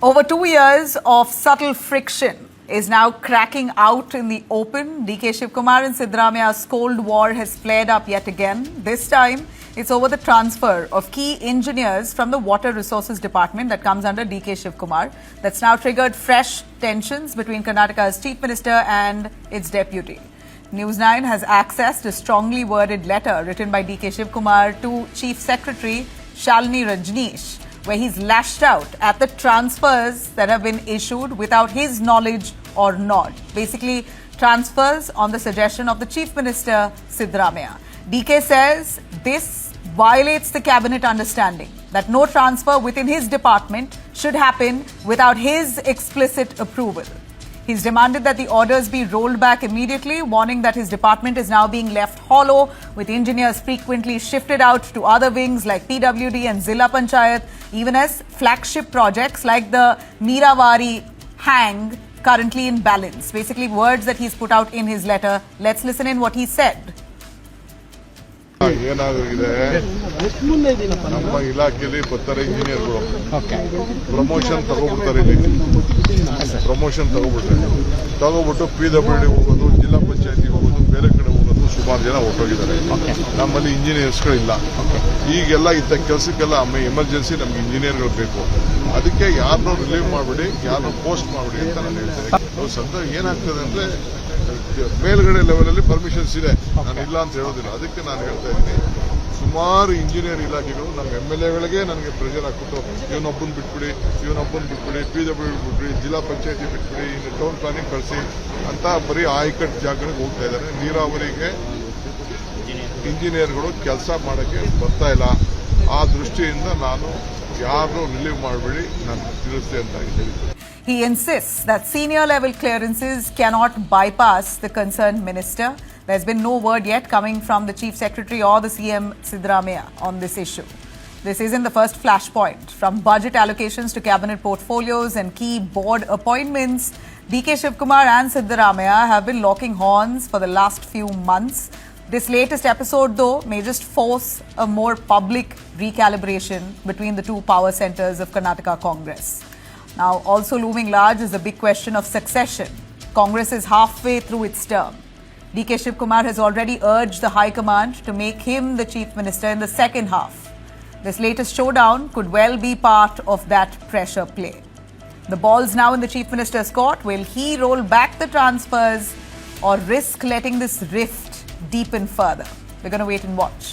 Over 2 years of subtle friction is now cracking out in the open. DK Shivkumar and Siddaramaia's Cold War has flared up yet again. This time, it's over the transfer of key engineers from the Water Resources Department that comes under DK Shivkumar. That's now triggered fresh tensions between Karnataka's Chief Minister and its deputy. News 9 has accessed a strongly worded letter written by DK Shivkumar to Chief Secretary Shalini Rajneesh, where he's lashed out at the transfers that have been issued without his knowledge or nod. Basically, transfers on the suggestion of the Chief Minister, Siddaramaiah. DK says this violates the cabinet understanding that no transfer within his department should happen without his explicit approval. He's demanded that the orders be rolled back immediately, warning that his department is now being left hollow, with engineers frequently shifted out to other wings like PWD and Zilla Panchayat, even as flagship projects like the Miravari hang currently in balance. Basically, words that he's put out in his letter. Let's listen in what he said. ಏನಾಗಿದೆ ನಮ್ಮ ಇಲಾಖೆಯಲ್ಲಿ ಬರ್ತಾರೆ ಇಂಜಿನಿಯರ್ಗಳು promotion ತಗೋಬಿಡ್ತಾರೆ promotion ತಗೋಬಿಟ್ಟು PWD ಹೋಗೋದು ಜಿಲ್ಲಾ ಪಂಚಾಯತಿ ಹೋಗೋದು ಬೇರೆ ಕಡೆ ಹೋಗೋದು ಸುಮಾರು ಜನ ಹೊರಟೋಗಿದ್ದಾರೆ ನಮ್ಮಲ್ಲಿ ಇಂಜಿನಿಯರ್ಸ್ಗಳಿಲ್ಲ ಈಗೆಲ್ಲ ಇಂಥ ಕೆಲಸಕ್ಕೆಲ್ಲ ಎಮರ್ಜೆನ್ಸಿ ನಮ್ಗೆ ಇಂಜಿನಿಯರ್ಗಳು ಬೇಕು ಅದಕ್ಕೆ ಯಾರನ್ನೂ ರಿಲೀವ್ ಮಾಡಬೇಡಿ ಯಾರನ್ನೂ ಪೋಸ್ಟ್ ಮಾಡಬೇಡಿ ಅಂತ ನಾನು ಹೇಳ್ತೇನೆ ಸದ್ಯ ಏನಾಗ್ತದೆ ಅಂದ್ರೆ ಮೇಲ್ಗಡೆ ಲೆವೆಲಲ್ಲಿ ಪರ್ಮಿಷನ್ಸ್ ಇದೆ ನಾನು ಇಲ್ಲ ಅಂತ ಹೇಳೋದಿಲ್ಲ ಅದಕ್ಕೆ ನಾನು ಹೇಳ್ತಾ ಇದ್ದೀನಿ ಸುಮಾರು ಇಂಜಿನಿಯರ್ ಇಲಾಖೆಗಳು ನಮ್ಮ MLAಗಳಿಗೆ ನನಗೆ ಪ್ರೆಷರ್ ಹಾಕ್ಬಿಟ್ಟು ಇವನೊಬ್ಬನ ಬಿಟ್ಬಿಡಿ PWD ಬಿಟ್ಬಿಡಿ ಜಿಲ್ಲಾ ಪಂಚಾಯತಿ ಬಿಟ್ಬಿಡಿ ಇನ್ನು ಟೌನ್ ಪ್ಲಾನಿಂಗ್ ಕಳಿಸಿ ಅಂತ ಬರೀ ಆಯ್ಕಟ್ಟು ಜಾಗಗಳಿಗೆ ಹೋಗ್ತಾ ಇದ್ದಾರೆ ನೀರಾವರಿಗೆ ಇಂಜಿನಿಯರ್ಗಳು ಕೆಲಸ ಮಾಡೋಕ್ಕೆ ಬರ್ತಾ ಇಲ್ಲ ಆ ದೃಷ್ಟಿಯಿಂದ ನಾನು ಯಾರು ರಿಲೀವ್ ಮಾಡಬೇಡಿ ನಾನು ತಿಳಿಸ್ತೆ ಅಂತ ಹೇಳಿದ್ದೀನಿ. He insists that senior level clearances cannot bypass the concerned minister. There's been no word yet coming from the Chief Secretary or the CM Siddaramaiah on this issue. This isn't the first flashpoint. From budget allocations to cabinet portfolios and key board appointments, DK Shivkumar and Siddaramaiah have been locking horns for the last few months. This latest episode, though, may just force a more public recalibration between the two power centers of Karnataka Congress. Now, also looming large is the big question of succession. Congress is halfway through its term. DK Shivkumar has already urged the High Command to make him the Chief Minister in the second half. This latest showdown could well be part of that pressure play. The ball's now in the Chief Minister's court. Will he roll back the transfers or risk letting this rift deepen further? We're going to wait and watch.